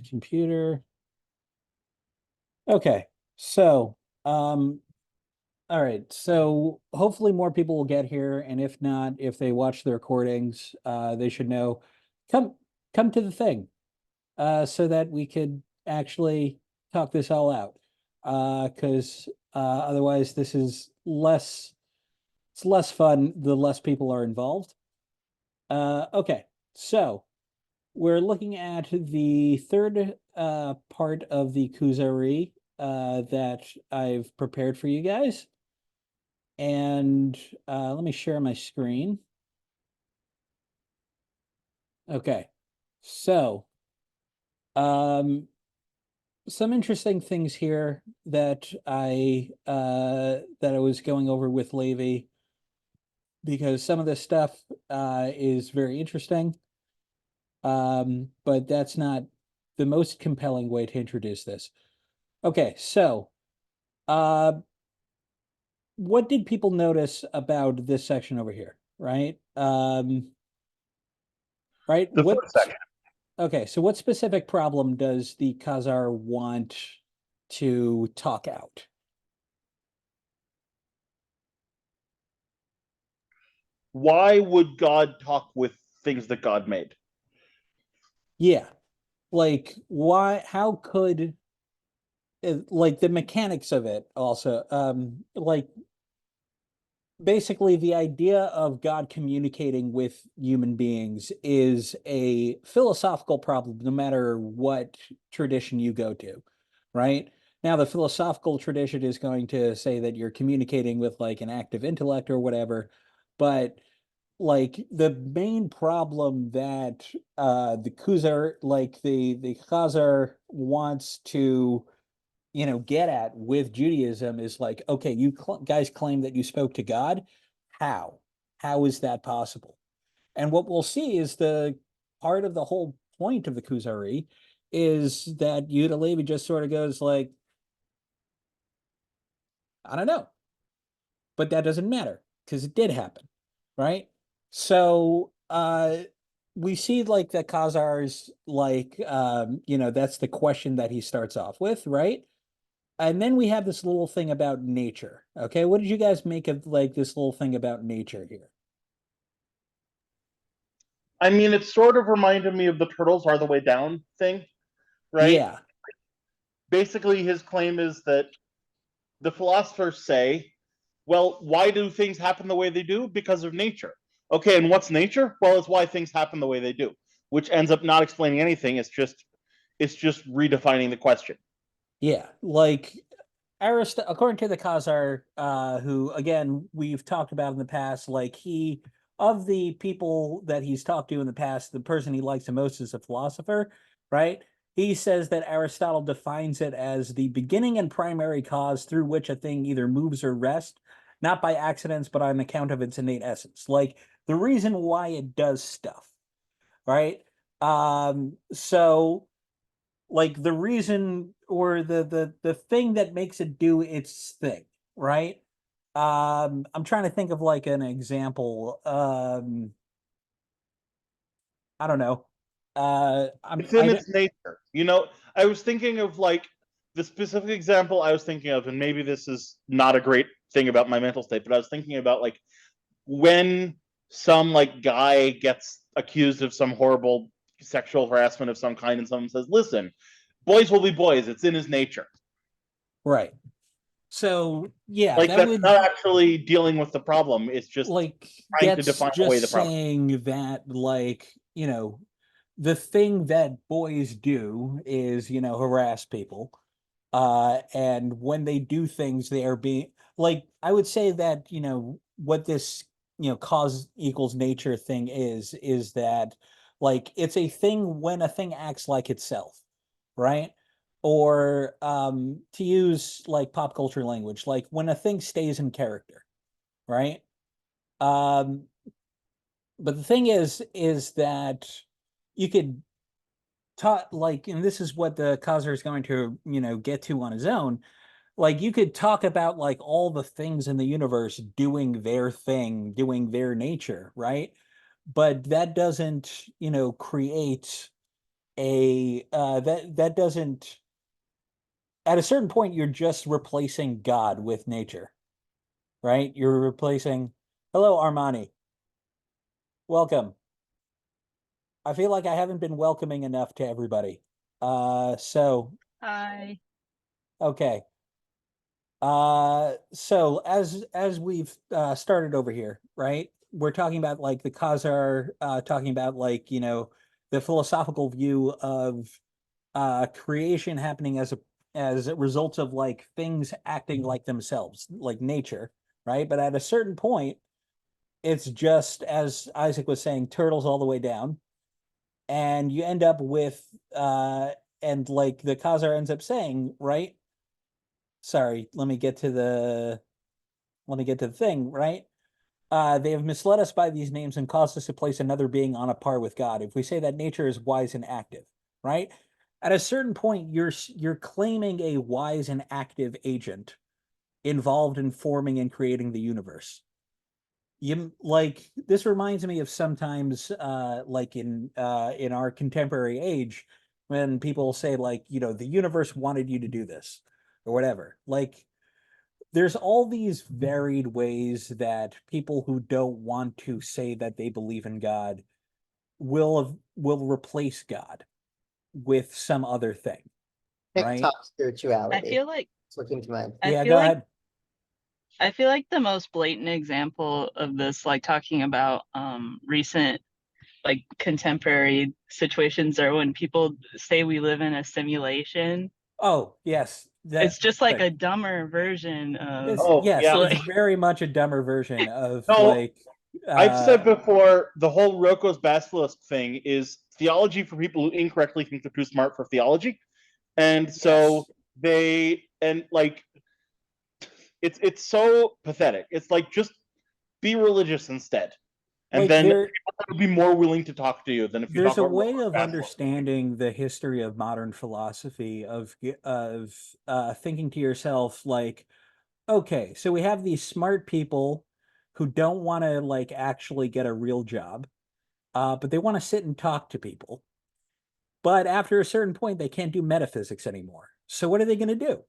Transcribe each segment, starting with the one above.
computer. Okay, so all right, so hopefully more people will get here, and if not, if they watch the recordings, they should know. Come come to the thing, so that we could actually talk this all out. Because otherwise this is less it's less fun the less people are involved. Okay, so we're looking at the third part of the Kuzari that I've prepared for you guys. And let me share my screen. Okay, so um, some interesting things here that I was going over with Levi, because some of this stuff is very interesting. But that's not the most compelling way to introduce this. Okay, so uh, what did people notice about this section over here, right? Right? The first section. Okay, so what specific problem does the Khazar want to talk out? Why would God talk with things that God made? Yeah, like why, how could like the mechanics of it also, like basically the idea of God communicating with human beings is a philosophical problem no matter what tradition you go to, right? Now, the philosophical tradition is going to say that you're communicating with like an active intellect or whatever, but like the main problem that the Khazar, like the Khazar wants to get at with Judaism is like, okay, you guys claim that you spoke to God. How? How is that possible? And what we'll see is the part of the whole point of the Kuzari is that Yehuda HaLevi just sort of goes like, I don't know, but that doesn't matter because it did happen, right? So we see like the Khazar's like that's the question that he starts off with, right? And then we have this little thing about nature. Okay, what did you guys make of like this little thing about nature here? I mean, it sort of reminded me of the turtles are the way down thing, right? Yeah, Basically, his claim is that the philosophers say, well, why do things happen the way they do? Because of nature. Okay, and what's nature? Well, it's why things happen the way they do, which ends up not explaining anything. It's just redefining the question. yeah. Like according to the Khazar, who again we've talked about in the past, like he of the people that he's talked to in the past, the person he likes the most is a philosopher, right? He says that Aristotle defines it as the beginning and primary cause through which a thing either moves or rests, not by accidents, but on account of its innate essence. Like the reason why it does stuff, right? So like the reason or the thing that makes it do its thing, right? I'm trying to think of like an example. I don't know. I'm It's in I its nature. I was thinking of like the specific example I was thinking of, and maybe this is not a great thing about my mental state, but I was thinking about like when some like guy gets accused of some horrible sexual harassment of some kind, and someone says, "Listen, boys will be boys. It's in his nature." right. So yeah, Like that that's would not actually dealing with the problem. It's just like trying to that's define away the just problem. saying that like, the thing that boys do is, harass people. And when they do things, they are being like, I would say that, what this, cause equals nature thing is that like it's a thing when a thing acts like itself, right? Or to use like pop culture language, like when a thing stays in character, right? Um, but the thing is that you could talk like, and this is what the Khazar is going to, get to on his own. Like you could talk about like all the things in the universe doing their thing, doing their nature, right? But that doesn't, create that doesn't, at a certain point you're just replacing God with nature, right? You're replacing, hello Armani, welcome. I feel like I haven't been welcoming enough to everybody. So Hi. okay. So as we've started over here, right? We're talking about like the Khazar, talking about like, the philosophical view of creation happening as a result of like things acting like themselves, like nature, right? But at a certain point, it's just as Isaac was saying, turtles all the way down, and you end up with and like the Khazar ends up saying, right? Sorry, let me get to the thing, right? They have misled us by these names and caused us to place another being on a par with God. If we say that nature is wise and active, right? At a certain point, you're claiming a wise and active agent involved in forming and creating the universe. You like this reminds me of sometimes, like in our contemporary age, when people say like, the universe wanted you to do this or whatever. Like there's all these varied ways that people who don't want to say that they believe in God will replace God with some other thing, right? TikTok spirituality. It's looking to mind. I Yeah, feel go like ahead. I feel like the most blatant example of this, like talking about recent like contemporary situations, are when people say we live in a simulation. Oh, yes. It's just like But a dumber version of it's Oh yes, yeah. it's like very much a dumber version of No, like I've uh said before, the whole Rocco's Basilisk thing is theology for people who incorrectly think they're too smart for theology. And so yes. they and like it's so pathetic. It's like just be religious instead. And Like then people would be more willing to talk to you than if you there's talk a about way Rocco's of Basilisk. understanding the history of modern philosophy of thinking to yourself like, okay, so we have these smart people who don't want to like actually get a real job, but they want to sit and talk to people. But after a certain point, they can't do metaphysics anymore. So what are they going to do?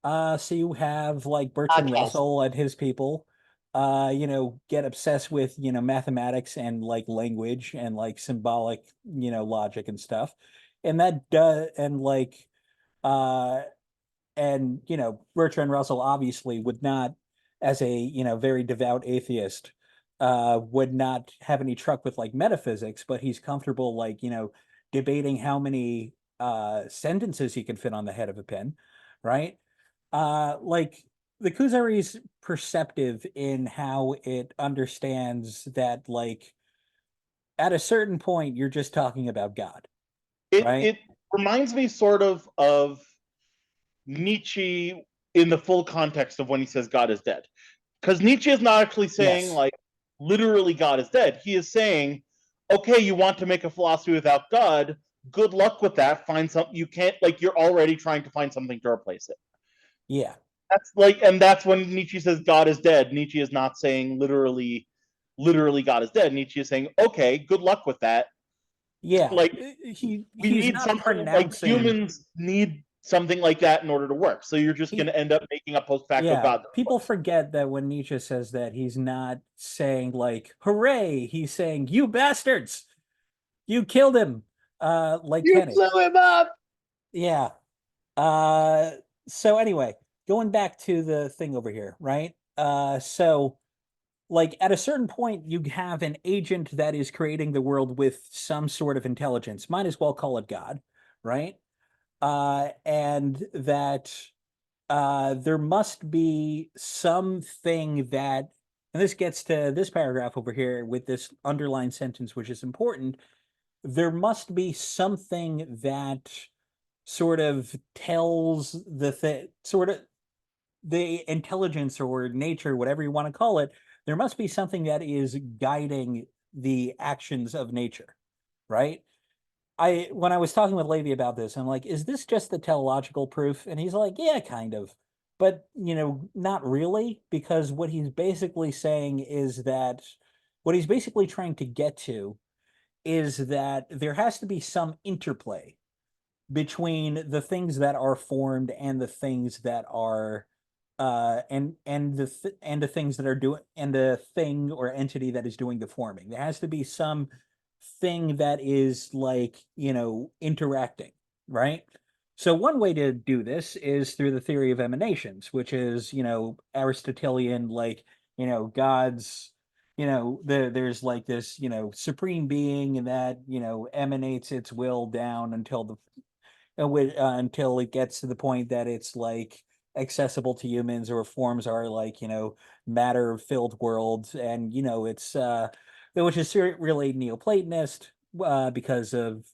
So you have like Bertrand Podcast. Russell and his people, get obsessed with, mathematics and like language and like symbolic, logic and stuff. And that does, and like, uh, and, Bertrand Russell obviously would not, as a, very devout atheist, would not have any truck with like metaphysics, but he's comfortable, like, debating how many sentences he can fit on the head of a pen, right? Like the Kuzari's perceptive in how it understands that like at a certain point you're just talking about God, right? It reminds me sort of Nietzsche in the full context of when he says God is dead. Because Nietzsche is not actually saying Yes. like literally God is dead. He is saying, okay, you want to make a philosophy without God. Good luck with that. Find something you can't like. You're already trying to find something to replace it. Yeah. That's like, and that's when Nietzsche says God is dead. Nietzsche is not saying literally God is dead. Nietzsche is saying, okay, good luck with that. Yeah. Like we He's need not something like pronouncing humans need something like that in order to work. So you're just going he to end up making a post facto yeah, God. people forget that when Nietzsche says that he's not saying like hooray, he's saying you bastards, you killed him, like You Kenny. blew him up. Yeah. Uh, so anyway, going back to the thing over here, right? So like at a certain point, you have an agent that is creating the world with some sort of intelligence. Might as well call it God, right? And that there must be something that, and this gets to this paragraph over here with this underlined sentence, which is important. There must be something that sort of tells sort of the intelligence or nature, whatever you want to call it, there must be something that is guiding the actions of nature, right? When I was talking with Levi about this, I'm like, is this just the teleological proof? And he's like, yeah, kind of. But, not really, because what he's basically saying is that what he's basically trying to get to is that there has to be some interplay between the things that are formed and the things that are and the things that are doing, and the thing or entity that is doing the forming. There has to be some thing that is like, interacting, right? So one way to do this is through the theory of emanations, which is, Aristotelian, like, God's, there's like this, supreme being that, emanates its will down until it gets to the point that it's like accessible to humans, or forms are like, matter filled worlds. And it's which is really Neoplatonist, because of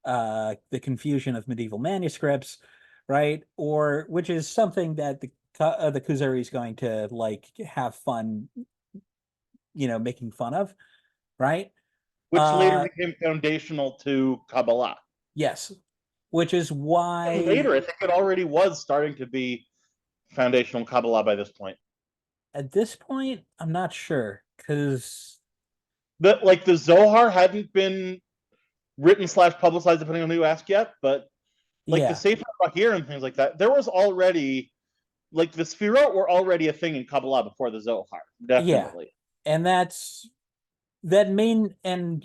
the confusion of medieval manuscripts, right? Or which is something that the Kuzari is going to like have fun, making fun of, right? Which later became foundational to Kabbalah. Yes, which is why And later, I think it already was starting to be foundational Kabbalah by this point. At this point, I'm not sure, because the Zohar hadn't been written / publicized, depending on who you ask yet, but like the Sefer Bahir and things like that, there was already, like, the Sfirot were already a thing in Kabbalah before the Zohar, definitely. Yeah. And that's that main, and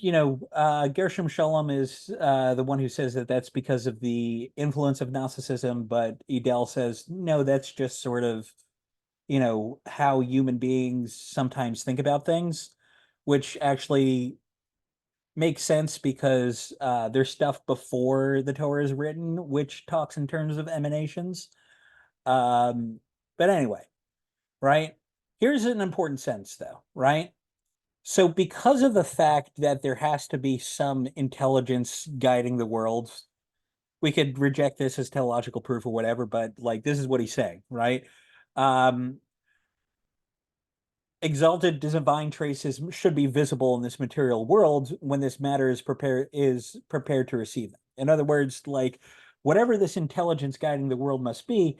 Gershom Shalom is the one who says that that's because of the influence of Gnosticism, but Edel says no, that's just sort of how human beings sometimes think about things, which actually makes sense, because there's stuff before the Torah is written which talks in terms of emanations. But anyway, right? Here's an important sense, though, right? So because of the fact that there has to be some intelligence guiding the world, we could reject this as teleological proof or whatever, but like this is what he's saying, right? Exalted divine traces should be visible in this material world when this matter is prepared to receive them. In other words, like whatever this intelligence guiding the world must be,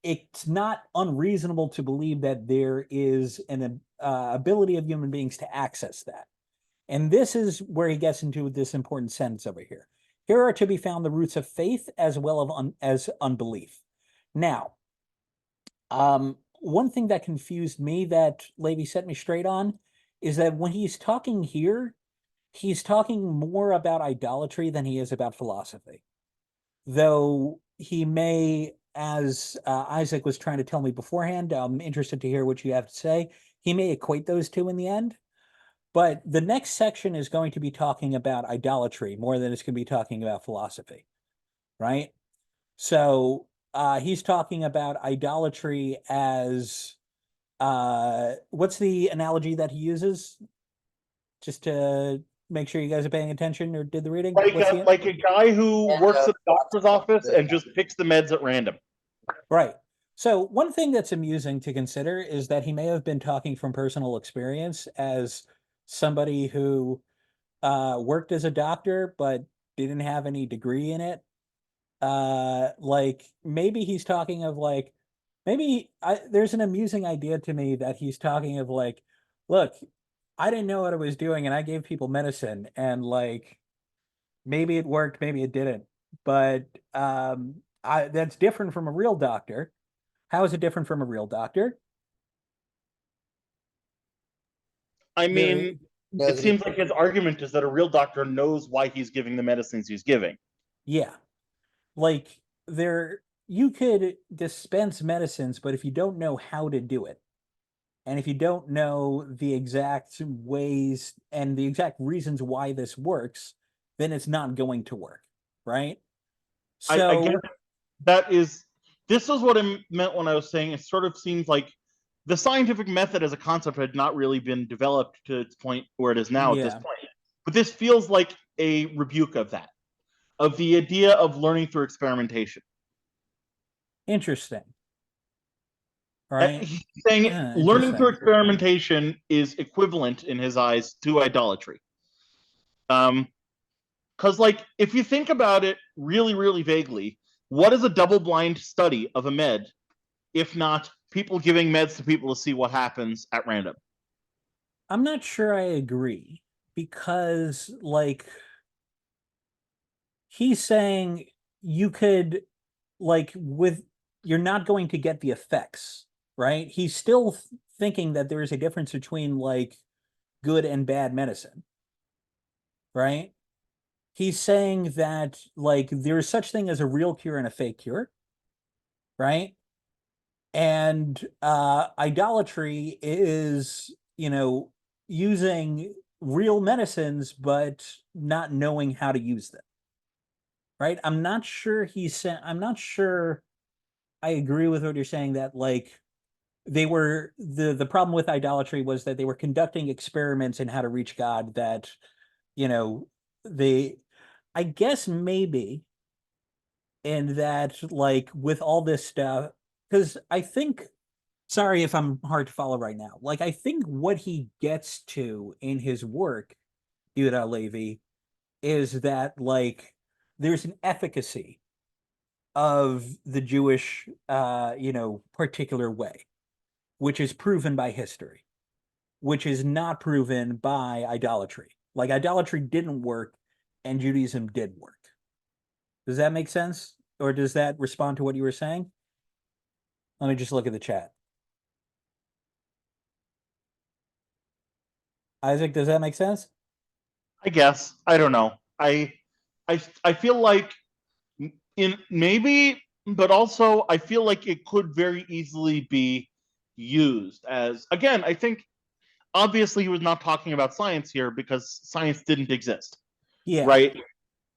it's not unreasonable to believe that there is an ability of human beings to access that. And this is where he gets into this important sentence over here. Here are to be found the roots of faith as well as unbelief. Now, one thing that confused me that Levi set me straight on is that when he's talking here, he's talking more about idolatry than he is about philosophy. Though he may, as Isaac was trying to tell me beforehand, I'm interested to hear what you have to say, he may equate those two in the end. But the next section is going to be talking about idolatry more than it's going to be talking about philosophy, right? So he's talking about idolatry as what's the analogy that he uses? Just to make sure you guys are paying attention or did the reading. Like a guy who works at the doctor's office and just picks the meds at random. Right. So one thing that's amusing to consider is that he may have been talking from personal experience as somebody who worked as a doctor but didn't have any degree in it. Like maybe he's talking of like, there's an amusing idea to me that he's talking of like, look, I didn't know what I was doing and I gave people medicine, and like maybe it worked, maybe it didn't, but that's different from a real doctor. How is it different from a real doctor? I mean, it seems like his argument is that a real doctor knows why he's giving the medicines he's giving. Yeah. Like you could dispense medicines, but if you don't know how to do it, and if you don't know the exact ways and the exact reasons why this works, then it's not going to work, right? So I guess this is what I meant when I was saying it sort of seems like the scientific method as a concept had not really been developed to its point where it is now at this point. But this feels like a rebuke of that, of the idea of learning through experimentation. Interesting. Right? He's saying learning through experimentation is equivalent in his eyes to idolatry. Because, like, if you think about it really, really vaguely, what is a double-blind study of a med, if not people giving meds to people to see what happens at random? I'm not sure I agree. because like he's saying you could you're not going to get the effects, right? He's still thinking that there is a difference between like good and bad medicine, right? He's saying that like there is such thing as a real cure and a fake cure, right? And idolatry is, using real medicines but not knowing how to use them, right? I'm not sure I agree with what you're saying, that like they were the problem with idolatry was that they were conducting experiments in how to reach God, that they, I guess maybe, and that like with all this stuff, because I think, sorry if I'm hard to follow right now, like I think what he gets to in his work, Yehuda HaLevi, is that like there's an efficacy of the Jewish particular way, which is proven by history, which is not proven by idolatry. Like idolatry didn't work and Judaism did work. Does that make sense? Or does that respond to what you were saying? Let me just look at the chat. Isaac, does that make sense? I guess. I don't know. I feel like in maybe, but also I feel like it could very easily be used as, again, I think obviously he was not talking about science here because science didn't exist. Yeah. Right?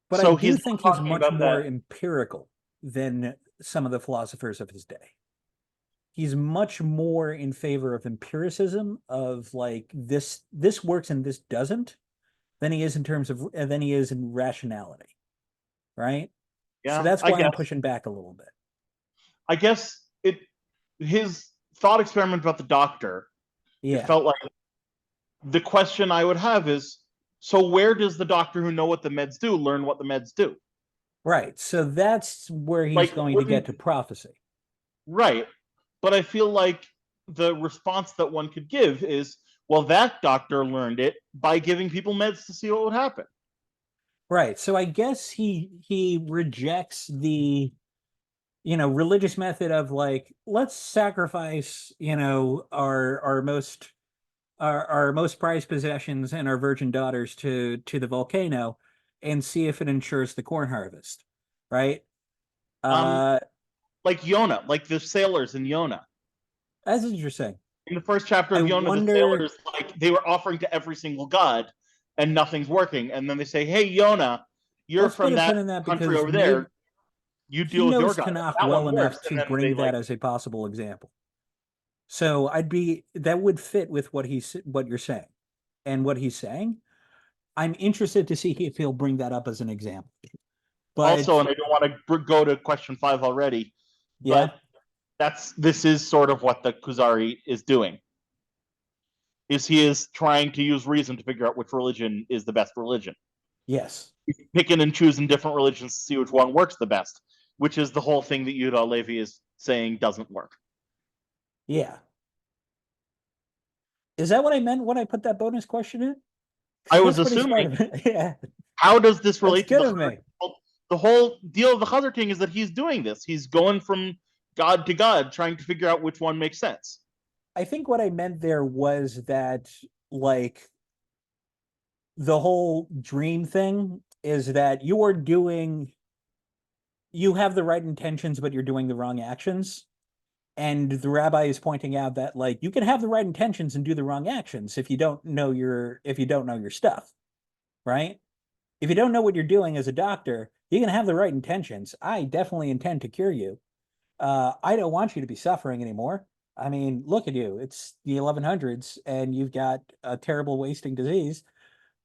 But so I do think he's much more empirical than some of the philosophers of his day. He's much more in favor of empiricism, of like this works and this doesn't, than he is in rationality, right? Yeah, so that's why I'm pushing back a little bit. I guess his thought experiment about the doctor, it felt like the question I would have is, so where does the doctor who know what the meds do learn what the meds do? Right. So that's where he's going to get to prophecy. Right. But I feel like the response that one could give is, well, that doctor learned it by giving people meds to see what would happen. Right. So I guess he rejects the religious method of like, let's sacrifice, our most prized possessions and our virgin daughters to the volcano and see if it ensures the corn harvest. Right. Like Yonah, like the sailors in Yonah. That's interesting. In the first chapter of Yonah, the sailors, like, they were offering to every single god and nothing's working. And then they say, hey, Yonah, you're from that country over there. You deal with your god. Tanakh well enough to bring that as a possible example. So that would fit with what you're saying. And what he's saying, I'm interested to see if he'll bring that up as an example. But also, and I don't want to go to question 5 already, but this is sort of what the Kuzari is doing. He is trying to use reason to figure out which religion is the best religion. Yes. He's picking and choosing different religions to see which one works the best, which is the whole thing that Yehuda HaLevi is saying doesn't work. Yeah. Is that what I meant when I put that bonus question in? I was assuming. Yeah. How does this relate to the The whole deal of the Chazar King is that he's doing this. He's going from God to God, trying to figure out which one makes sense. I think what I meant there was that, like, the whole dream thing is that you have the right intentions, but you're doing the wrong actions. And the rabbi is pointing out that, like, you can have the right intentions and do the wrong actions if you don't know your stuff, right? If you don't know what you're doing as a doctor, you can have the right intentions. I definitely intend to cure you. I don't want you to be suffering anymore. I mean, look at you. It's the 1100s and you've got a terrible wasting disease.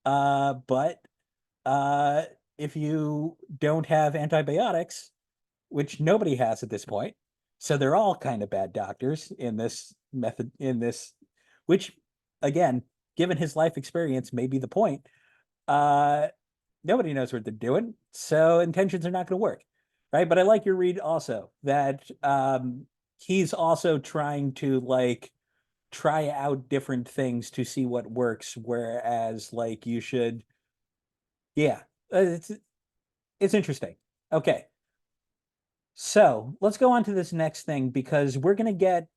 But if you don't have antibiotics, which nobody has at this point, so they're all kind of bad doctors in this method, which, again, given his life experience, may be the point. Nobody knows what they're doing, so intentions are not going to work, right? But I like your read also that he's also trying to, like, try out different things to see what works, whereas like you should, yeah, it's interesting. Okay, so let's go on to this next thing, because we're going to get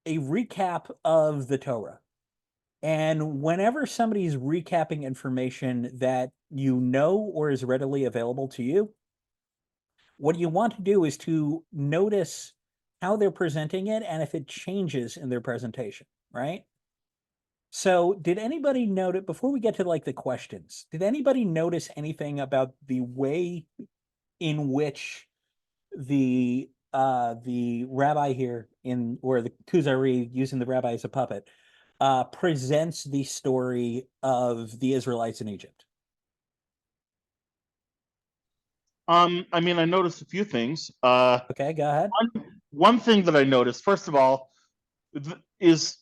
a recap of the Torah. And whenever somebody's recapping information that you know or is readily available to you, what you want to do is to notice how they're presenting it and if it changes in their presentation, right? So did anybody notice, before we get to like the questions, did anybody notice anything about the way in which the rabbi here or the Kuzari, using the rabbi as a puppet, presents the story of the Israelites in Egypt? I mean, I noticed a few things. Okay, go ahead. One thing that I noticed, first of all, is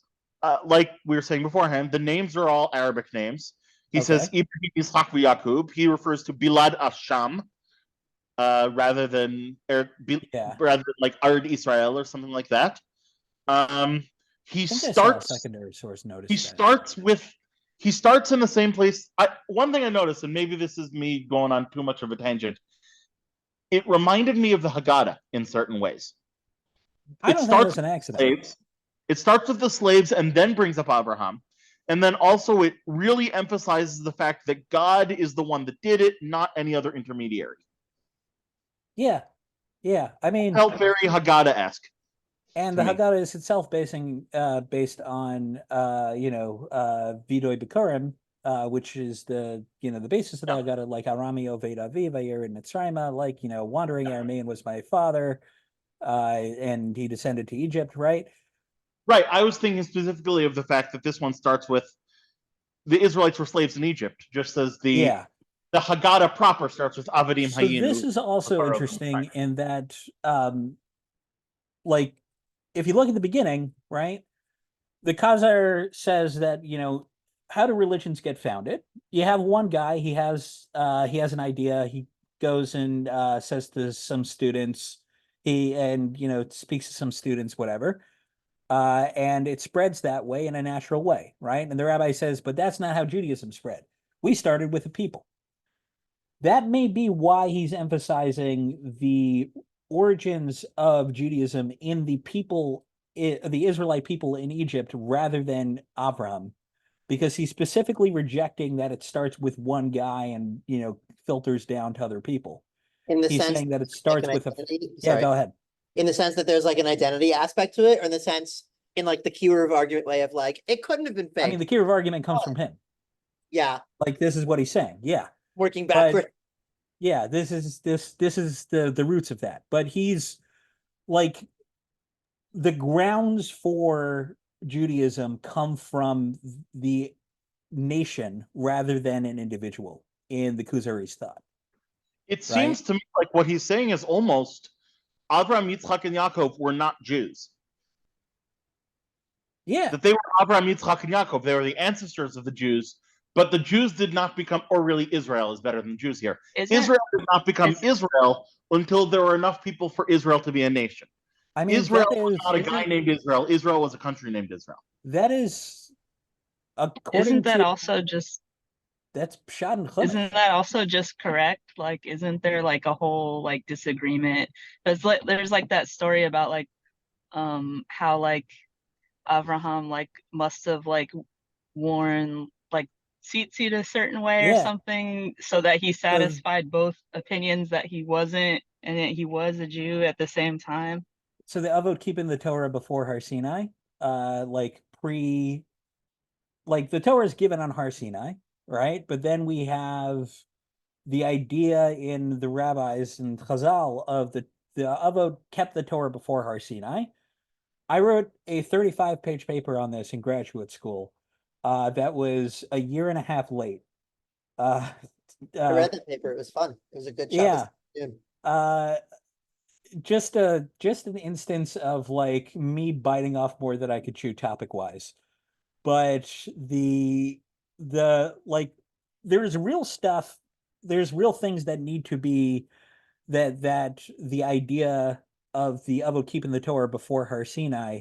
like we were saying beforehand, the names are all Arabic names. He says Ibrahim, Yitzhak, Yaqub. He refers to Bilad Asham rather than like Ard Israel or something like that. He starts. I saw a secondary source notice. He starts in the same place. One thing I noticed, and maybe this is me going on too much of a tangent, it reminded me of the Haggadah in certain ways. I don't think it was an accident. Slaves. It starts with the slaves and then brings up Abraham. And then also it really emphasizes the fact that God is the one that did it, not any other intermediary. Yeah. Yeah. I mean, it felt very Haggadah-esque. And the Haggadah is itself based on Vidoy Bikurim, which is the basis of the Haggadah, like Arami Oved Aviv Vayer in Mitzrayim, like wandering Aramean was my father, and he descended to Egypt, right? Right. I was thinking specifically of the fact that this one starts with the Israelites were slaves in Egypt, just as the Haggadah proper starts with Avadim Hayinu. So this is also interesting in that, like, if you look at the beginning, right, the Kuzari says that, how do religions get founded? You have one guy, he has an idea, he goes and says to some students, speaks to some students, whatever, and it spreads that way in a natural way, right? And the rabbi says, but that's not how Judaism spread. We started with the people. That may be why he's emphasizing the origins of Judaism in the Israelite people in Egypt rather than Abraham, because he's specifically rejecting that it starts with one guy and filters down to other people. He's saying that it starts with go ahead. In the sense that there's like an identity aspect to it, or in the sense in like the Kiruv argument way of like it couldn't have been fake. I mean, the Kiruv argument comes from him. Yeah, like this is what he's saying. Yeah, working backward. Yeah, this is the roots of that. But he's like, the grounds for Judaism come from the nation rather than an individual in the Kuzari's thought. It seems to me like what he's saying is almost Abraham, Yitzchak, and Yaakov were not Jews. Yeah. That they were Abraham, Yitzchak, and Yaakov. They were the ancestors of the Jews. But the Jews did not become, or really Israel is better than Jews here. Israel did not become Israel until there were enough people for Israel to be a nation. I mean, Israel was not a guy named Israel. Israel was a country named Israel. That is, isn't that also just... That's Pshat and Chumash. Isn't that also just correct? Like, isn't there like a whole like disagreement? There's like that story about like, how like Abraham like must have like worn like tzitzit a certain way or something, so that he satisfied both opinions that he wasn't and that he was a Jew at the same time. So the Avot keeping the Torah before Har Sinai, the Torah is given on Har Sinai, right? But then we have the idea in the rabbis and Chazal of the Avot kept the Torah before Har Sinai. I wrote a 35-page paper on this in graduate school. That was a year and a half late. I read the paper. It was fun. It was a good job. Yeah. Just an instance of like me biting off more than I could chew topic wise. But there's real stuff. There's real things that need to be that the idea of the Avot keeping the Torah before Har Sinai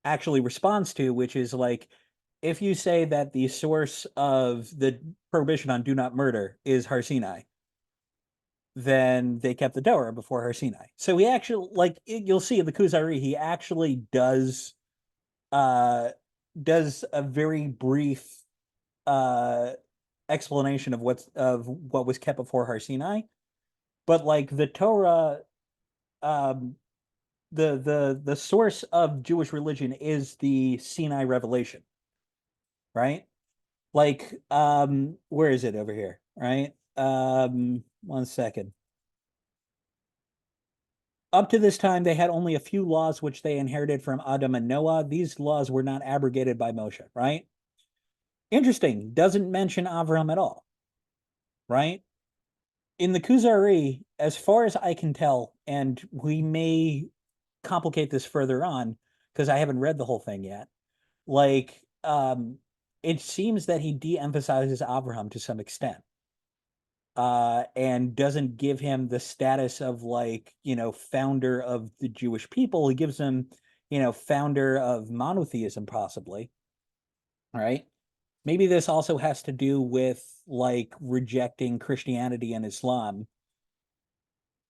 actually responds to, which is like, if you say that the source of the prohibition on do not murder is Har Sinai, then they kept the Torah before Har Sinai. So he actually, like, you'll see in the Kuzari, he actually does a very brief explanation of what was kept before Har Sinai, but like the Torah, the source of Jewish religion is the Sinai revelation, right? Like, where is it over here? Right? 1 second. Up to this time, they had only a few laws which they inherited from Adam and Noah. These laws were not abrogated by Moshe, right? Interesting. Doesn't mention Avraham at all, right? In the Kuzari, as far as I can tell, and we may complicate this further on because I haven't read the whole thing yet, like, it seems that he de-emphasizes Avraham to some extent. And doesn't give him the status of, like, founder of the Jewish people. He gives him, founder of monotheism, possibly. Right? Maybe this also has to do with, like, rejecting Christianity and Islam,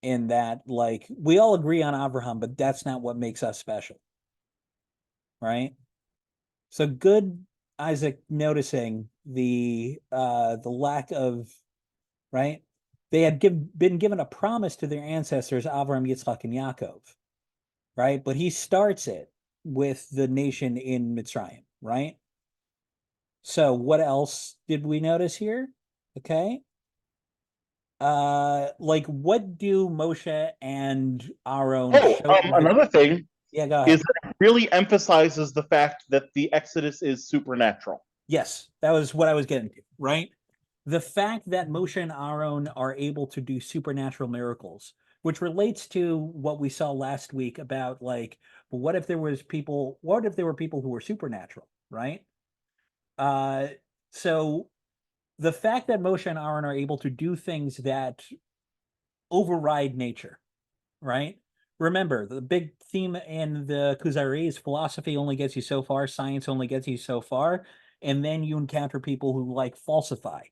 in that, like, we all agree on Abraham, but that's not what makes us special. Right? So good, Isaac, noticing the lack of, right? They had been given a promise to their ancestors, Avram, Yitzchak, and Yaakov, right? But he starts it with the nation in Mitzrayim, right? So what else did we notice here? Okay. Like, what do Moshe and Aaron show? Another thing Yeah, go ahead. is that it really emphasizes the fact that the Exodus is supernatural. Yes, that was what I was getting to, right? The fact that Moshe and Aaron are able to do supernatural miracles, which relates to what we saw last week about, like, well, what if there were people who were supernatural, right? So the fact that Moshe and Aaron are able to do things that override nature, right? Remember, the big theme in the Kuzari is philosophy only gets you so far, science only gets you so far, and then you encounter people who, like, falsify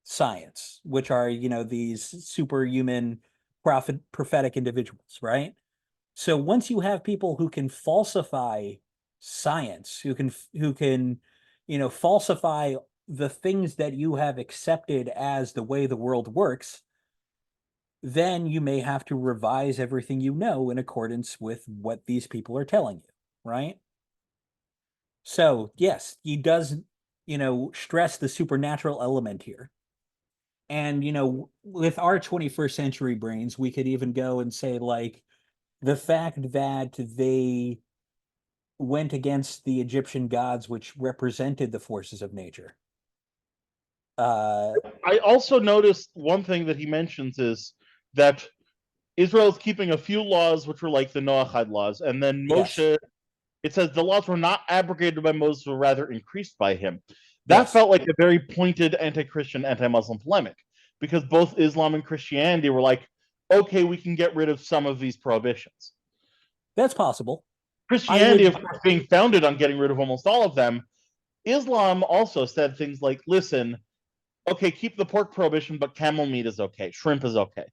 science, which are, these superhuman prophetic individuals, right? So once you have people who can falsify science, who can falsify the things that you have accepted as the way the world works, then you may have to revise everything you know in accordance with what these people are telling you, right? So yes, he does, stress the supernatural element here. And, with our 21st century brains, we could even go and say, like, the fact that they went against the Egyptian gods, which represented the forces of nature. I also noticed one thing that he mentions is that Israel is keeping a few laws which were like the Noahide laws, and then Moshe, Yes. it says the laws were not abrogated by Moses, but rather increased by him. That Yes. felt like a very pointed anti-Christian, anti-Muslim polemic, because both Islam and Christianity were like, okay, we can get rid of some of these prohibitions. That's possible. Christianity, of course, being founded on getting rid of almost all of them. Islam also said things like, listen, okay, keep the pork prohibition, but camel meat is okay, shrimp is okay.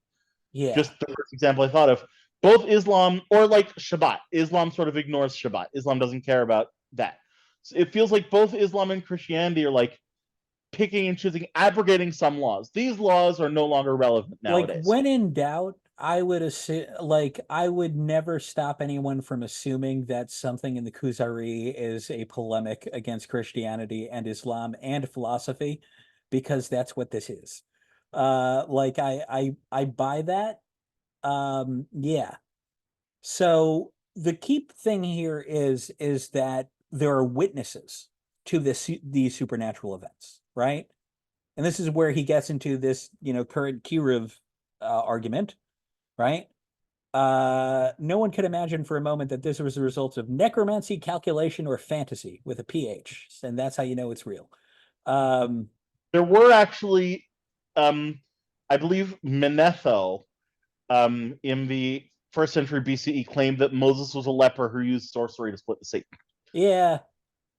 Yeah. Just the first example I thought of. Both Islam, or like Shabbat, Islam sort of ignores Shabbat. Islam doesn't care about that. So it feels like both Islam and Christianity are like picking and choosing, abrogating some laws. These laws are no longer relevant nowadays. Like, when in doubt, I would assume, like, I would never stop anyone from assuming that something in the Kuzari is a polemic against Christianity and Islam and philosophy, because that's what this is. Like, I buy that. Yeah. So the key thing here is that there are witnesses to these supernatural events, right? And this is where he gets into this, current Kiruv argument, right? No one could imagine for a moment that this was the result of necromancy, calculation, or fantasy with a PH, and that's how you know it's real. There were actually, I believe, Manetho, in the first century BCE claimed that Moses was a leper who used sorcery to split the sea. Yeah.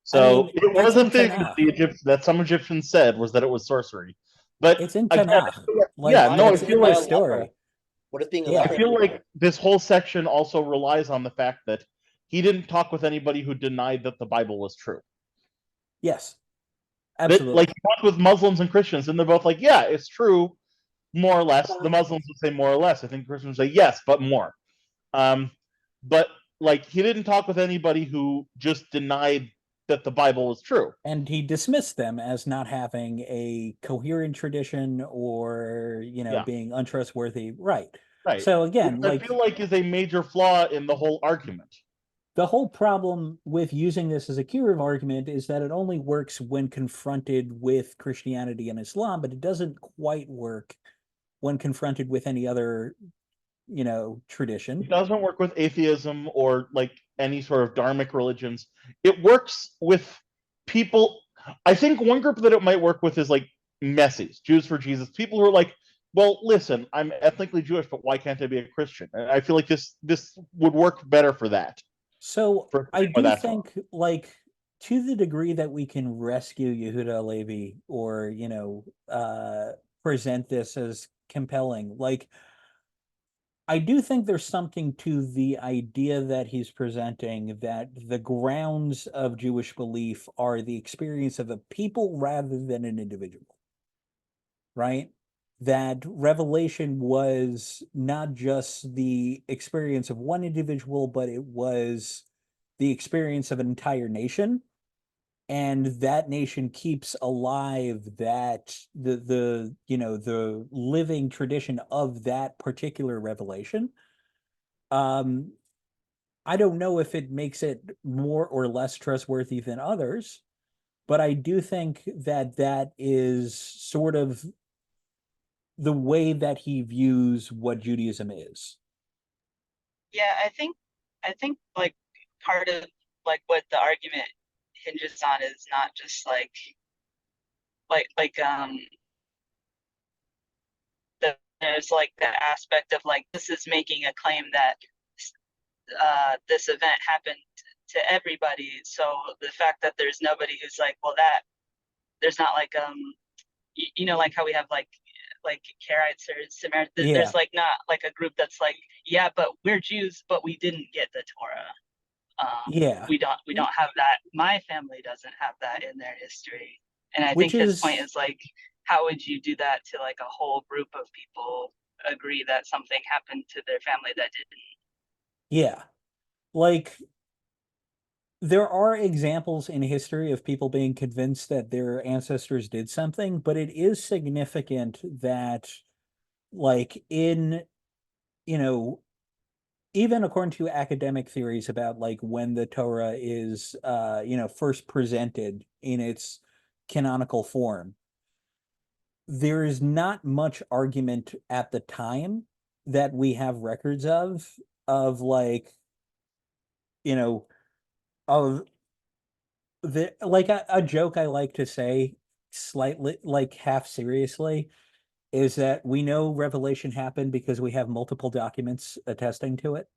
So mean, it was it's a in thing Tanakh. that some Egyptians said was that it was sorcery. But It's in again, Tanakh. Like, yeah, no, I it's feel in the like story. What is being a Yeah. I leper? feel like this whole section also relies on the fact that he didn't talk with anybody who denied that the Bible was true. Yes. That, Absolutely. like, he talked with Muslims and Christians, and they're both like, yeah, it's true, more or less. The Muslims would say more or less. I think Christians would say yes, but more. But like, he didn't talk with anybody who just denied that the Bible was true. And he dismissed them as not having a coherent tradition or, Yeah. being untrustworthy. Right. Right. So again, Which I feel like is a major flaw in the whole argument. the whole problem with using this as a curative argument is that it only works when confronted with Christianity and Islam, but it doesn't quite work when confronted with any other, tradition. It doesn't work with atheism or like any sort of dharmic religions. It works with people. I think one group that it might work with is like messies, Jews for Jesus, people who are like, well, listen, I'm ethnically Jewish, but why can't I be a Christian? And I feel like this would work better for that. So For I where do that's think, like, to the degree that we can rescue Yehuda HaLevi or, present this as compelling, like, I do think there's something to the idea that he's presenting that the grounds of Jewish belief are the experience of a people rather than an individual, right? That revelation was not just the experience of one individual, but it was the experience of an entire nation. And that nation keeps alive that the living tradition of that particular revelation. I don't know if it makes it more or less trustworthy than others, but I do think that that is sort of the way that he views what Judaism is. Yeah, I think like part of like what the argument hinges on is not just like there's like the aspect of like this is making a claim that this event happened to everybody. So the fact that there's nobody who's like, well, that there's not like like how we have like Karaites or Samaritans. Yeah. There's like not like a group that's like, yeah, but we're Jews, but we didn't get the Torah. Yeah. We don't have that. My family doesn't have that in their history. And I Which think his is- point is like, how would you do that to like a whole group of people agree that something happened to their family that didn't? Yeah. Like, there are examples in history of people being convinced that their ancestors did something, but it is significant that, like, in, even according to academic theories about like when the Torah is first presented in its canonical form, there is not much argument at the time that we have records of like, of the like a joke I like to say slightly like half seriously is that we know revelation happened because we have multiple documents attesting to it.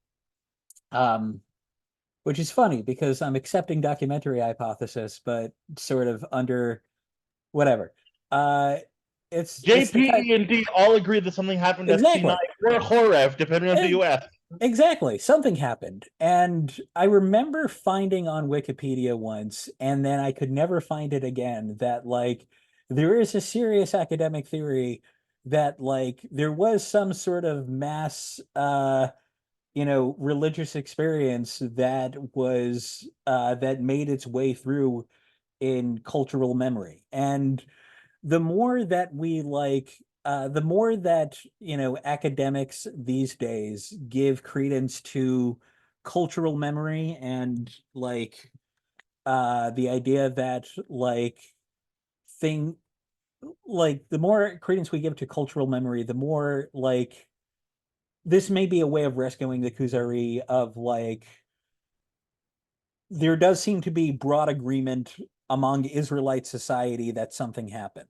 Which is funny because I'm accepting documentary hypothesis, but sort of under whatever. It's JP and D all agreed that something happened Exactly. at Sinai or Horeb, depending on who you ask. Exactly. Something happened. And I remember finding on Wikipedia once, and then I could never find it again, that like there is a serious academic theory that like there was some sort of mass religious experience that was that made its way through in cultural memory. And the more that we like the more that academics these days give credence to cultural memory and like the idea that like thing like the more credence we give to cultural memory, the more like this may be a way of rescuing the Kuzari of like there does seem to be broad agreement among Israelite society that something happened.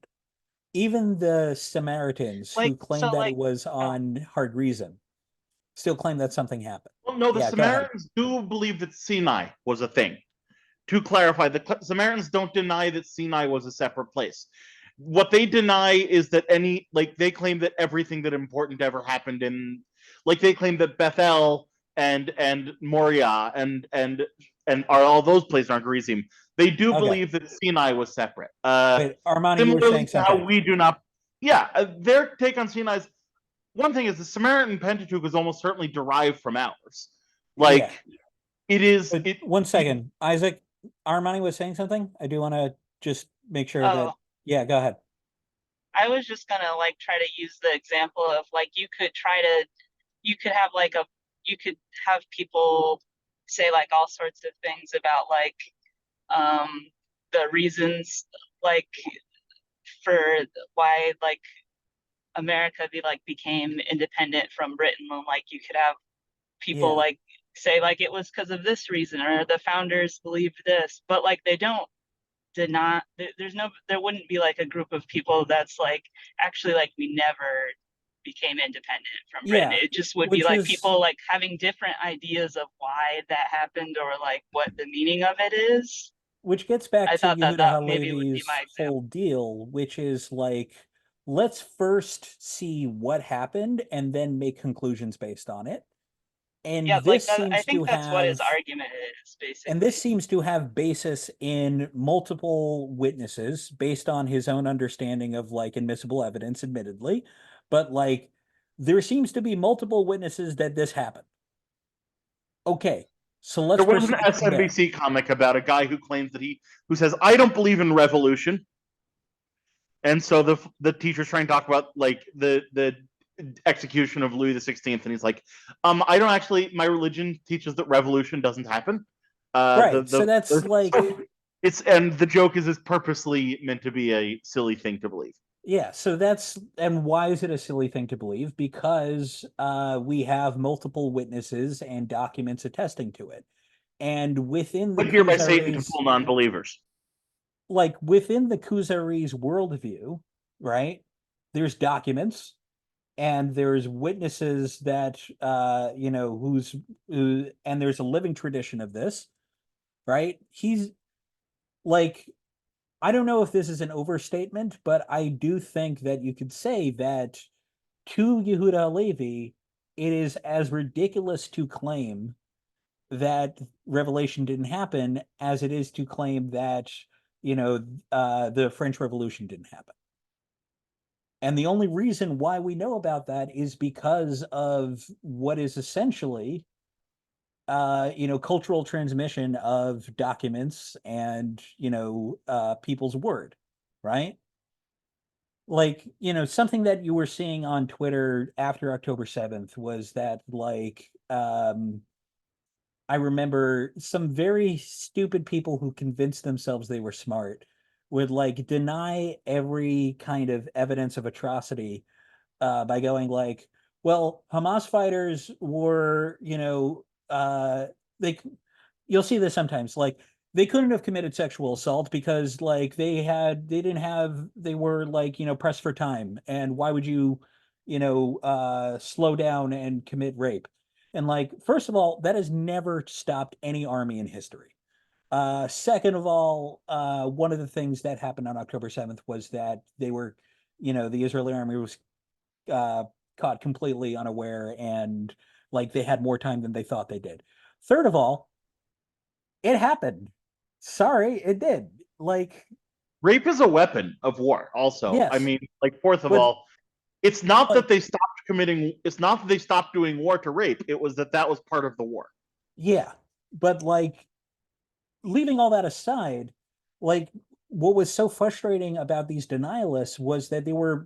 Even the Samaritans who claimed that it was on hard reason. still claim that something happened. Well, no, the Yeah, go ahead. Samaritans do believe that Sinai was a thing. To clarify, the Samaritans don't deny that Sinai was a separate place. What they deny is that they claim that everything that important ever happened in, like they claim that Bethel and Moriah and are all those places aren't Gerizim. They do Okay. believe that Sinai was separate. Wait, Armani, you were Similarly saying to how something. we do not. Yeah, their take on Sinai's one thing is the Samaritan Pentateuch is almost certainly derived from ours. Like it is. But one second, Isaac. Armani was saying something. I do want to just make sure that. Oh. Yeah, go ahead. I was just gonna like try to use the example of like you could have people say like all sorts of things about like the reasons like for why like America became independent from Britain, and like you could have people Yeah. like say like it was because of this reason or the founders believed this, but like they don't deny there wouldn't be like a group of people that's like actually like we never became independent from Britain. Yeah, It just would be which like is people like having different ideas of why that happened or like what the meaning of it is. which gets back I to thought Yehuda that maybe would be HaLevi's my whole example. deal, which is like, let's first see what happened and then make conclusions based on it. And Yeah, like this that. I seems to think that's what his have, argument is basically. and this seems to have basis in multiple witnesses based on his own understanding of like admissible evidence, admittedly, but like there seems to be multiple witnesses that this happened. Okay, so let's There was an proceed from there. SNBC comic about a guy who claims that who says, "I don't believe in revolution," and so the teacher's trying to talk about like the execution of Louis XVI, and he's like, I don't actually. My religion teaches that revolution doesn't happen. Right, so that's like, and the joke is purposely meant to be a silly thing to believe. yeah, so that's, and why is it a silly thing to believe? Because we have multiple witnesses and documents attesting to it. And within the Put here by Satan to Kuzari's, fool non-believers. like within the Kuzari's worldview, right? There's documents and there's witnesses that and there's a living tradition of this, right? He's like, I don't know if this is an overstatement, but I do think that you could say that to Yehuda HaLevi, it is as ridiculous to claim that revelation didn't happen as it is to claim that the French Revolution didn't happen. And the only reason why we know about that is because of what is essentially cultural transmission of documents and people's word, right? Like, something that you were seeing on Twitter after October 7th was that like I remember some very stupid people who convinced themselves they were smart would like deny every kind of evidence of atrocity by going like, well, Hamas fighters were, they, you'll see this sometimes, like they couldn't have committed sexual assault because like they were like, pressed for time. And why would you, slow down and commit rape? And like, first of all, that has never stopped any army in history. Second of all, one of the things that happened on October 7th was that they were, the Israeli army was uh, caught completely unaware and like they had more time than they thought they did. Third of all, it happened. Sorry, it did. Like, Rape is a weapon of war. Also, I yes, mean, like fourth of but all, it's not like, that they stopped committing. It's not that they stopped doing war to rape. It was that was part of the war. yeah, but like leaving all that aside, like what was so frustrating about these denialists was that they were,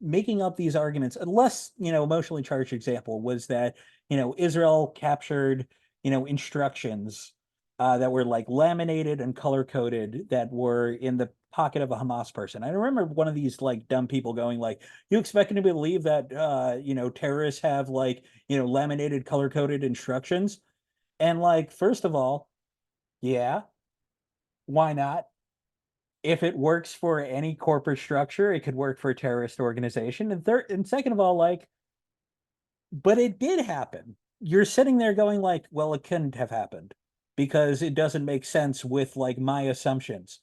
making up these arguments. A less, emotionally charged example was that, Israel captured, instructions that were like laminated and color coded that were in the pocket of a Hamas person. I remember one of these like dumb people going like, "You expect me to believe that terrorists have like laminated color coded instructions?" And like, first of all, yeah, why not? If it works for any corporate structure, it could work for a terrorist organization. And third, and second of all, like, but it did happen. You're sitting there going like, well, it couldn't have happened because it doesn't make sense with like my assumptions.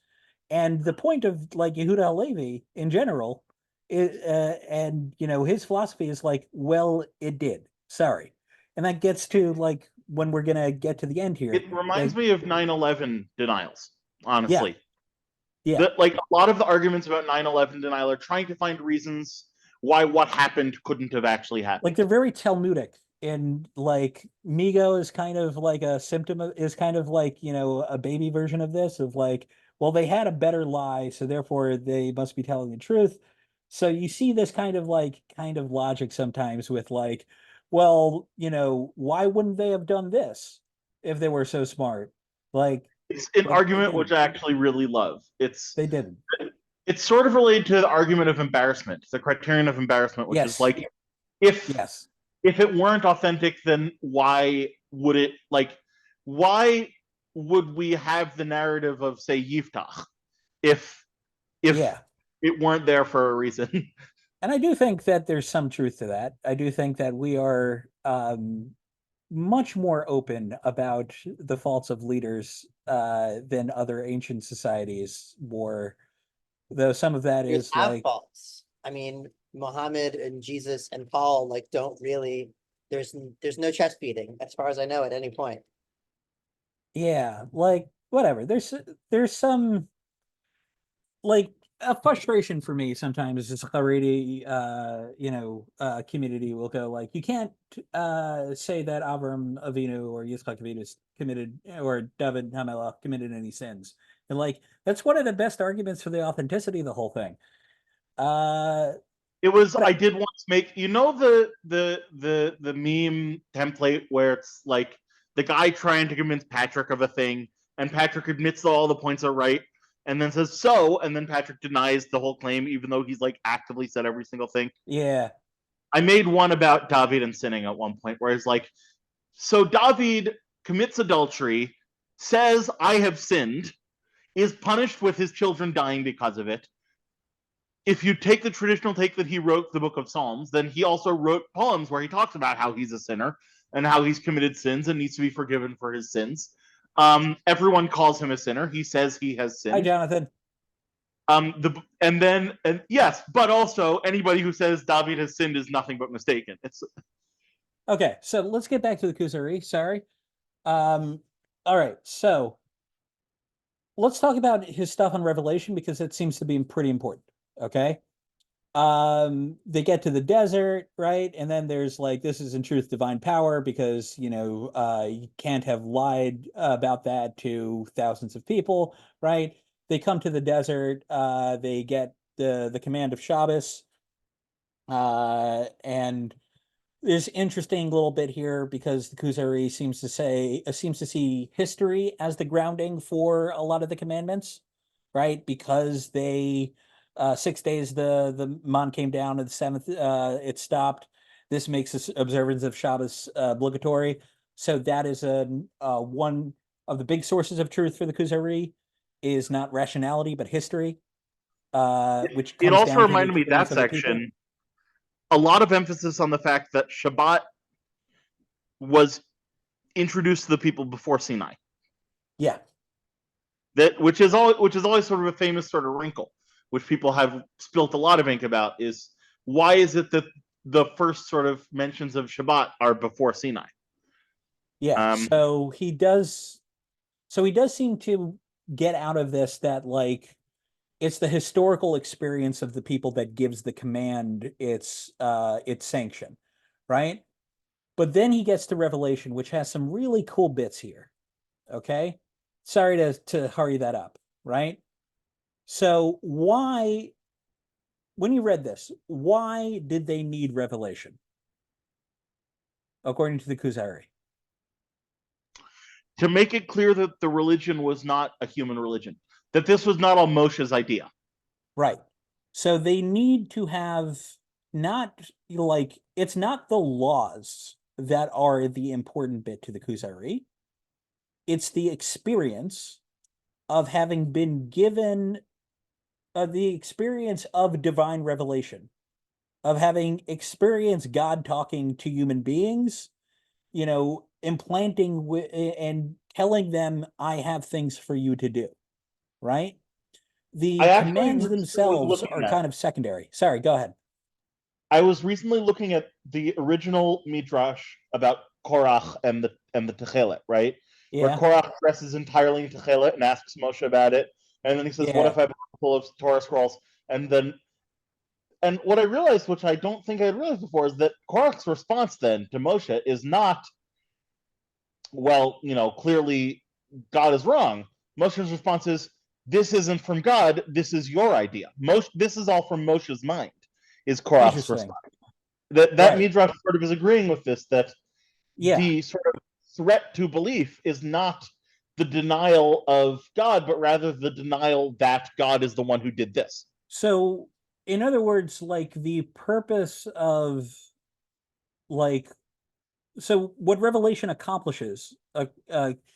And the point of like Yehuda HaLevi in general is, and you know, his philosophy is like, well, it did. Sorry. And that gets to like when we're gonna get to the end here. It reminds me of 9/11 denials, honestly. Yeah. Like a lot of the arguments about 9/11 denial are trying to find reasons why what happened couldn't have actually happened. Like they're very Talmudic, and like Migo is kind of like a symptom of, is kind of like, you know, a baby version of this, of like, well, they had a better lie, so therefore they must be telling the truth. So you see this kind of logic sometimes with like, well, you know, why wouldn't they have done this if they were so smart? Like, It's an but argument which I actually really love. they didn't. It's sort of related to the argument of embarrassment, the criterion of embarrassment, which is Yes. like if Yes. if it weren't authentic, then why would it, like, why would we have the narrative of, say, Yiftach if Yeah. it weren't there for a reason? And I do think that there's some truth to that. I do think that we are much more open about the faults of leaders than other ancient societies were, though some of that Leaders is have like, faults. I mean, Muhammad and Jesus and Paul like don't really. There's no chest beating as far as I know at any point. yeah, like whatever. There's some like a frustration for me sometimes is already you know, community will go like, you can't say that Avram Avinu or Yitzchak Avinu committed, or David Hamelach committed any sins, and like that's one of the best arguments for the authenticity of the whole thing. It was, But I did once make, you know, the meme template where it's like the guy trying to convince Patrick of a thing, and Patrick admits that all the points are right, and then says so, and then Patrick denies the whole claim, even though he's like actively said every single thing. yeah, I made one about David and sinning at one point, where it's like, so David commits adultery, says I have sinned, is punished with his children dying because of it. If you take the traditional take that he wrote the book of Psalms, then he also wrote poems where he talks about how he's a sinner and how he's committed sins and needs to be forgiven for his sins. Everyone calls him a sinner. He says he has hi sinned. Jonathan. And yes, but also anybody who says David has sinned is nothing but mistaken. It's Okay, so let's get back to the Kuzari. Sorry. All right, so let's talk about his stuff on Revelation because it seems to be pretty important. Okay. They get to the desert, right? And then there's like, this is in truth divine power, because you know, you can't have lied about that to thousands of people, right? They come to the desert, they get the command of Shabbos, and there's interesting little bit here because the Kuzari seems to see history as the grounding for a lot of the commandments, right? Because they 6 days the man came down, and the seventh it stopped. This makes this observance of Shabbos obligatory. So that is one of the big sources of truth for the Kuzari, is not rationality but history, which it comes also down to the reminded me, that experience of the people. section, a lot of emphasis on the fact that Shabbat was introduced to the people before Sinai. Yeah. That which is always sort of a famous sort of wrinkle, which people have spilt a lot of ink about, is why is it that the first sort of mentions of Shabbat are before Sinai? Yeah. So he does seem to get out of this that like it's the historical experience of the people that gives the command its sanction, right? But then he gets to Revelation, which has some really cool bits here. Okay. Sorry to hurry that up, right? So why, when you read this, why did they need Revelation? According to the Kuzari. To make it clear that the religion was not a human religion, that this was not all Moshe's idea. Right. So they need to have, not like, it's not the laws that are the important bit to the Kuzari. It's the experience of having been given the experience of divine revelation. of having experienced God talking to human beings, implanting and telling them, I have things for you to do, right? The I actually commands recently was themselves looking are at. kind of secondary. Sorry, go ahead. I was recently looking at the original midrash about Korach and the Techelet, right? Where Yeah, Korach dresses entirely in Techelet and asks Moshe about it, and then he says, "What yeah, if I have a full of Torah scrolls?" And what I realized, which I don't think I had realized before, is that Korach's response then to Moshe is not, well, clearly God is wrong. Moshe's response is, this isn't from God, this is your idea. This is all from Moshe's mind, is Korach's interesting. response. That Right. midrash sort of is agreeing with this, that Yeah. the sort of threat to belief is not the denial of God, but rather the denial that God is the one who did this. So, in other words, like the purpose of like, so what Revelation accomplishes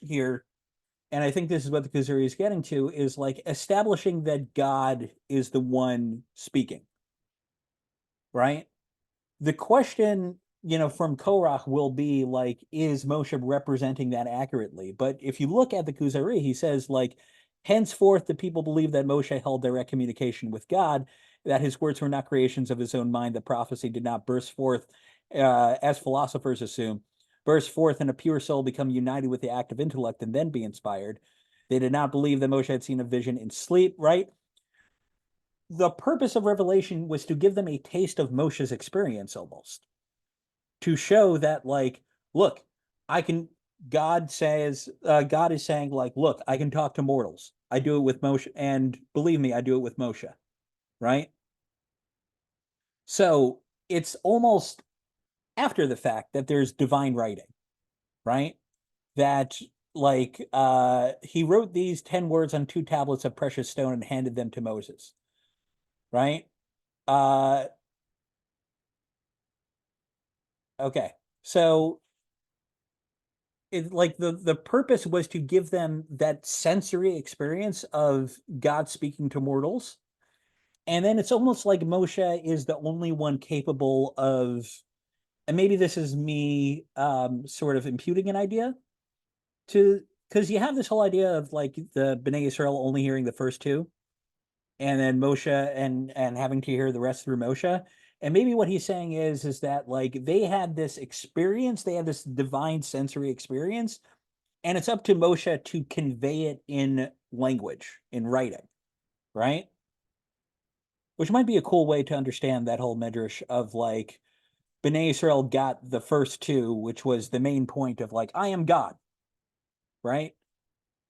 here, and I think this is what the Kuzari is getting to, is like establishing that God is the one speaking, right? The question, from Korach will be like, is Moshe representing that accurately? But if you look at the Kuzari, he says like, henceforth the people believe that Moshe held direct communication with God, that his words were not creations of his own mind, that prophecy did not burst forth, as philosophers assume, burst forth and a pure soul become united with the active intellect and then be inspired. They did not believe that Moshe had seen a vision in sleep, right? The purpose of Revelation was to give them a taste of Moshe's experience almost, to show that like, look, I can, God says, God is saying like, look, I can talk to mortals, I do it with Moshe, and believe me, I do it with Moshe, right? So it's almost after the fact that there's divine writing, right? That like, he wrote these 10 words on 2 tablets of precious stone and handed them to Moses, right? uh okay, so like the purpose was to give them that sensory experience of God speaking to mortals. And then it's almost like Moshe is the only one capable of, and maybe this is me sort of imputing an idea to, because you have this whole idea of like the Bnei Israel only hearing the first 2, and then Moshe and having to hear the rest through Moshe. And maybe what he's saying is that like they had this experience, they had this divine sensory experience, and it's up to Moshe to convey it in language, in writing, right? Which might be a cool way to understand that whole midrash of like Bnei Israel got the first 2, which was the main point of like, I am God, right?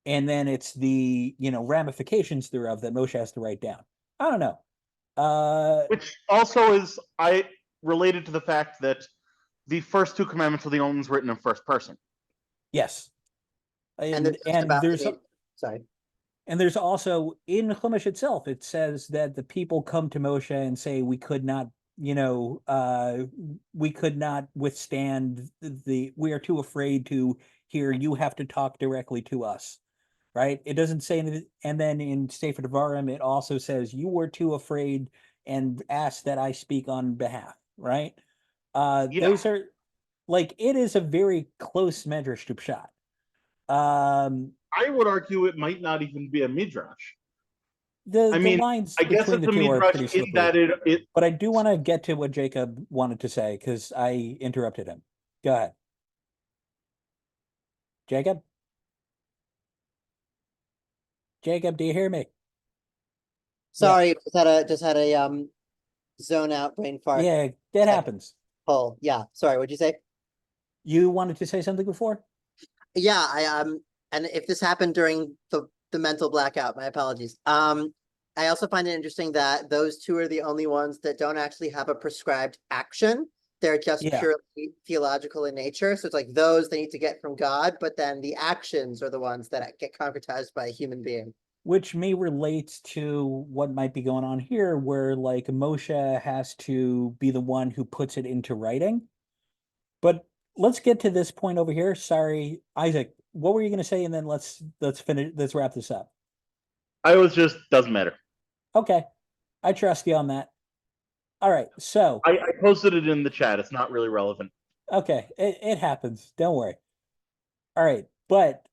And then it's the ramifications thereof that Moshe has to write down. I don't know. Which also is related to the fact that the first 2 commandments are the only ones written in first person. Yes, And they're just and about there's sorry. and there's also in Chumash itself, it says that the people come to Moshe and say, we could not, we could not withstand we are too afraid to hear, you have to talk directly to us, right? It doesn't say anything. And then in Sefer Devarim, it also says, you were too afraid and asked that I speak on behalf, right? Yeah. Those are like, it is a very close medrash to Pshat. I would argue it might not even be a midrash. The I mean, lines I guess between it's the a 2 are midrash pretty in slippery. that it But I do want to get to what Jacob wanted to say because I interrupted him. Go ahead, Jacob. Jacob, do you hear me? Sorry, just had a zone out brain fart. Yeah, that happens. Pull. Yeah. Sorry, what'd you say? You wanted to say something before? Yeah, and if this happened during the mental blackout, my apologies. I also find it interesting that those 2 are the only ones that don't actually have a prescribed action. They're just Yeah. purely theological in nature. So it's like those they need to get from God, but then the actions are the ones that get concretized by a human being. Which may relate to what might be going on here, where like Moshe has to be the one who puts it into writing. But let's get to this point over here. Sorry, Isaac, what were you going to say? And then let's finish. Let's wrap this up. I was just doesn't matter. Okay, I trust you on that. All right, so I posted it in the chat. It's not really relevant. okay, it happens. Don't worry. All right, but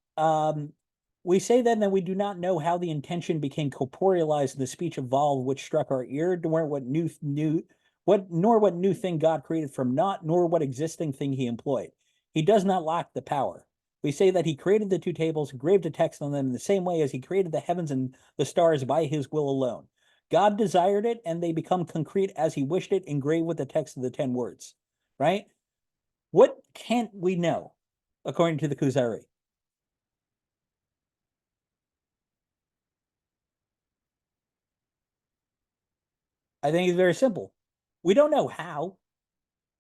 we say then that we do not know how the intention became corporealized and the speech evolved, which struck our ear, nor what new thing God created from naught, nor what existing thing he employed. He does not lack the power. We say that he created the two tables, engraved a text on them in the same way as he created the heavens and the stars by his will alone. God desired it, and they become concrete as he wished it, engraved with the text of the 10 words. Right? What can't we know, according to the Kuzari? I think it's very simple. We don't know how.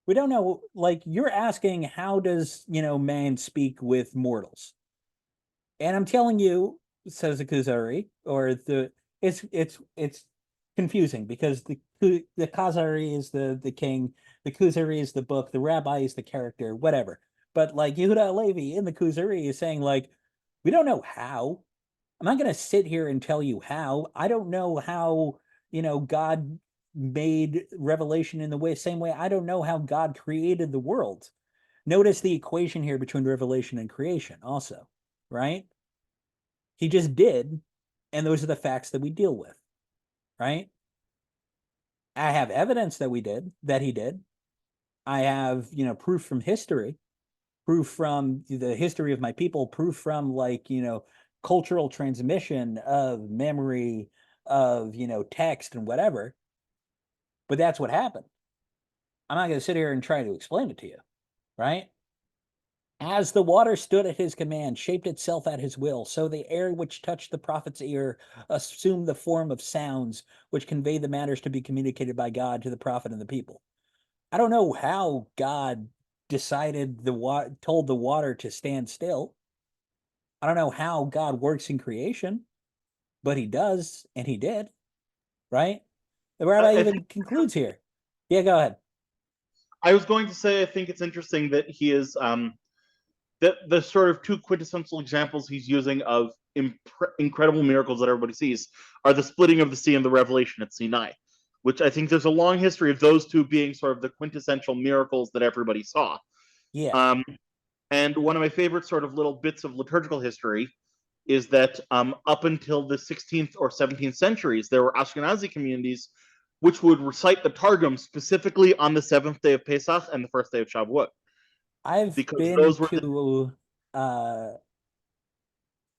We don't know, like, you're asking, how does, man speak with mortals? And I'm telling you, says the Kuzari, or it's confusing because the Kuzari is the king, the Kuzari is the book, the rabbi is the character, whatever. But like Yehuda HaLevi in the Kuzari is saying, like, we don't know how. I'm not going to sit here and tell you how. I don't know how, God made revelation in the same way. I don't know how God created the world. Notice the equation here between revelation and creation also, right? He just did, and those are the facts that we deal with, right? I have evidence that he did. I have, proof from history, proof from the history of my people, proof from cultural transmission of memory, of text and whatever. But that's what happened. I'm not going to sit here and try to explain it to you, right? As the water stood at his command, shaped itself at his will, so the air which touched the prophet's ear assumed the form of sounds which convey the matters to be communicated by God to the prophet and the people. I don't know how God decided told the water to stand still. I don't know how God works in creation, but he does, and he did, right? The rabbi even concludes here. Yeah, go ahead. I was going to say, I think it's interesting that he is that the sort of two quintessential examples he's using of incredible miracles that everybody sees are the splitting of the sea and the revelation at Sinai, which I think there's a long history of those two being sort of the quintessential miracles that everybody saw. Yeah. And one of my favorite sort of little bits of liturgical history is that up until the 16th or 17th centuries, there were Ashkenazi communities which would recite the Targum specifically on the seventh day of Pesach and the first day of Shavuot. I've been to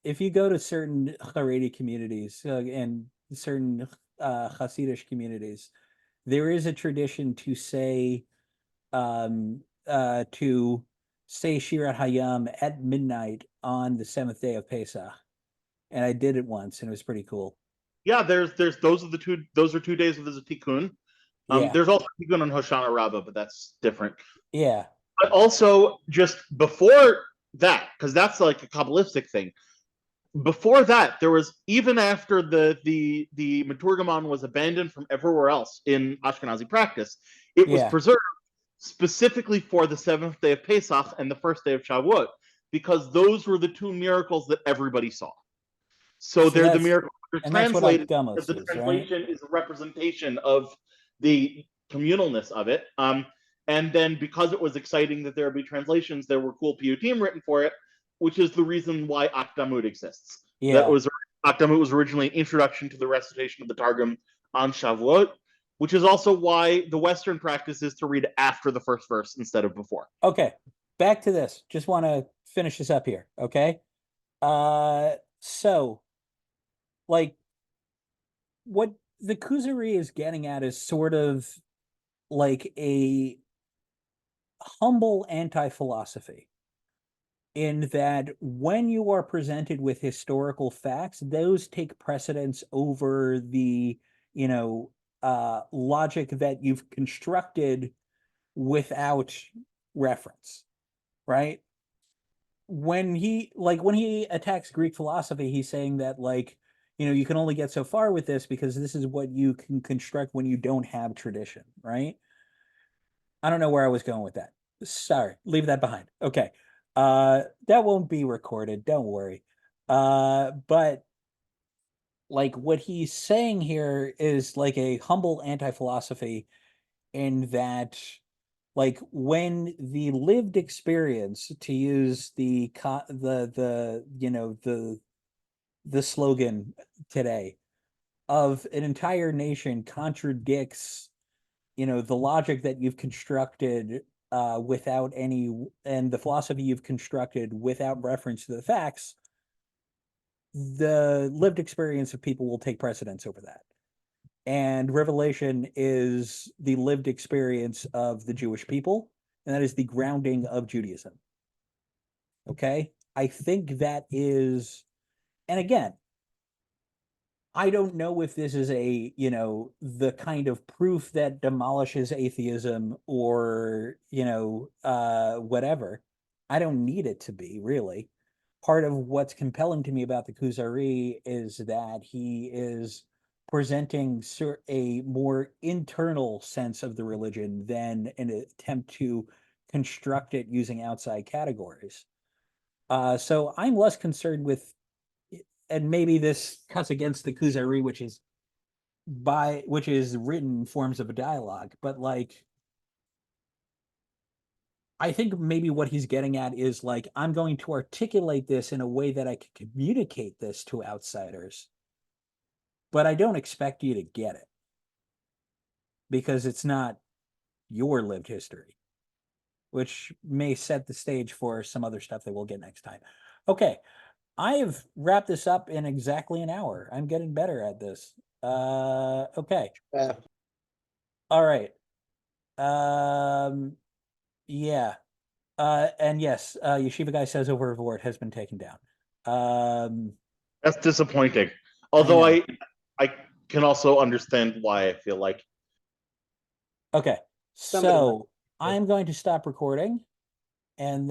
if you go to certain Haredi communities and certain Hasidic communities, there is a tradition to say Shirat Hayam at midnight on the seventh day of Pesach, and I did it once, and it was pretty cool. Yeah, there's those are 2 days of the Tikkun. There's also Tikkun on Hoshana Rabbah, but that's different. Yeah. But also just before that, because that's like a Kabbalistic thing. Before that, there was, even after the Maturgamon was abandoned from everywhere else in Ashkenazi practice, it was preserved specifically for the seventh day of Pesach and the first day of Shavuot, because those were the two miracles that everybody saw. So they're the miracles that are translated. The translation is a representation of the communalness of it. And then because it was exciting that there would be translations, there were cool piyutim written for it, which is the reason why Akdamut exists. Yeah. Akdamut was originally an introduction to the recitation of the Targum on Shavuot, which is also why the Western practice is to read after the first verse instead of before. Okay, back to this. Just want to finish this up here, okay? So, like, what the Kuzari is getting at is sort of like a humble anti-philosophy, in that when you are presented with historical facts, those take precedence over the, logic that you've constructed without reference, right? When he attacks Greek philosophy, he's saying that, you can only get so far with this because this is what you can construct when you don't have tradition, right? I don't know where I was going with that. Sorry, leave that behind. Okay. That won't be recorded, don't worry. But like what he's saying here is like a humble anti-philosophy, in that, like, when the lived experience, to use the slogan today, of an entire nation contradicts, the logic that you've constructed without any, and the philosophy you've constructed without reference to the facts, the lived experience of people will take precedence over that. And Revelation is the lived experience of the Jewish people, and that is the grounding of Judaism. Okay? I think that is, and again, I don't know if this is the kind of proof that demolishes atheism or, whatever. I don't need it to be, really. Part of what's compelling to me about the Kuzari is that he is presenting a more internal sense of the religion than an attempt to construct it using outside categories. So I'm less concerned with, and maybe this cuts against the Kuzari, which is written in forms of a dialogue, but like, I think maybe what he's getting at is like, I'm going to articulate this in a way that I can communicate this to outsiders, but I don't expect you to get it because it's not your lived history, which may set the stage for some other stuff that we'll get next time. Okay. I have wrapped this up in exactly an hour. I'm getting better at this. Okay. Yeah. All right. Yeah. And yes, Yeshiva Guy says Overboard has been taken down. That's disappointing. Although know. I can also understand why. I feel like. Okay. Somebody So I'm going to stop recording, and then